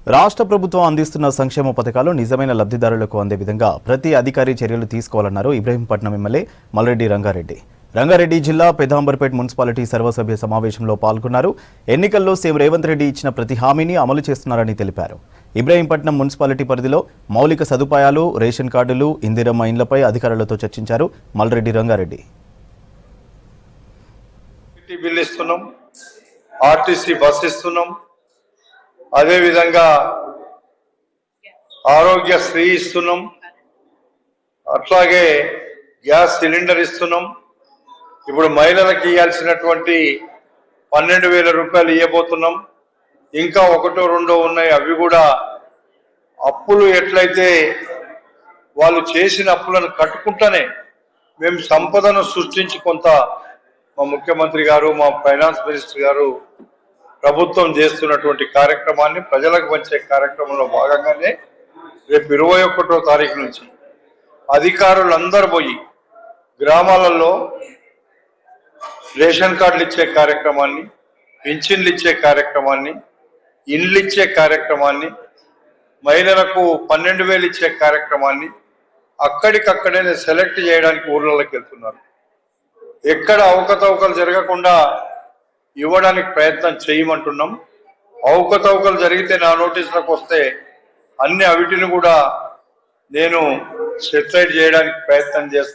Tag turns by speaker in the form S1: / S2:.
S1: రాష్ట్ర ప్రభుత్వం అందిస్తున్న సంక్షేమ పథకాలు నిజమైన లబ్ధిదారులకు అందే విధంగా ప్రతి అధికారి చర్యలు తీసుకోవాలన్నారు ఇబ్రహీంపట్నం ఎమ్మెల్యే మల్రెడ్డి రంగారెడ్డి. రంగారెడ్డి జిల్లా పెదాంబర్పేట్ మున్సిపాలిటీ సర్వసభ్య సమావేశంలో పాల్గొన్నారు. ఎన్నికల్లో సీఎం రేవంత్ రెడ్డి ఇచ్చిన ప్రతి హామీని అమలు చేస్తున్నారని తెలిపారు. ఇబ్రహీంపట్నం మున్సిపాలిటీ పరిధిలో మౌలిక సదుపాయాలు, రేషన్ కార్డులు, ఇందిరమ్మ ఇండ్లపై అధికారులతో చర్చించారు మల్రెడ్డి రంగారెడ్డి.
S2: ఆర్టీసీ బస్ ఇస్తున్నాం, అదే విధంగా ఆరోగ్యశ్రీ ఇస్తున్నాం, అట్లాగే గ్యాస్ సిలిండర్ ఇస్తున్నాం. ఇప్పుడు మహిళలకు ఇవ్వాల్సినటువంటి 12,000 రూపాయలు ఇవ్వబోతున్నాం. ఇంకా ఒకటో రెండో ఉన్నాయి, అవి కూడా అప్పులు ఎట్లయితే వాళ్ళు చేసిన అప్పులను కట్టుకుంటానే మేము సంపదను సృష్టించి కొంత మా ముఖ్యమంత్రి గారు, మా ఫైనాన్స్ మినిస్టర్ గారు ప్రభుత్వం చేస్తున్నటువంటి కార్యక్రమాన్ని ప్రజలకు పంచే కార్యక్రమంలో భాగంగానే రేపు 21వ తారీఖు నుంచి అధికారులందరూ పోయి గ్రామాలలో రేషన్ కార్డులు ఇచ్చే కార్యక్రమాన్ని, పింఛన్లు ఇచ్చే కార్యక్రమాన్ని, ఇండ్లు ఇచ్చే కార్యక్రమాన్ని, మహిళలకు 12,000 ఇచ్చే కార్యక్రమాన్ని అక్కడికక్కడే సెలెక్ట్ చేయడానికి ఊర్లలోకి వెళ్తున్నారు. ఎక్కడ అవకతవకలు జరగకుండా ఇవ్వడానికి ప్రయత్నం చేయమంటున్నాం. అవకతవకలు జరిగితే నా నోటీసులకు వస్తే అన్ని అవిటిని కూడా నేను సెటిలైట్ చేయడానికి ప్రయత్నం చేస్తాను.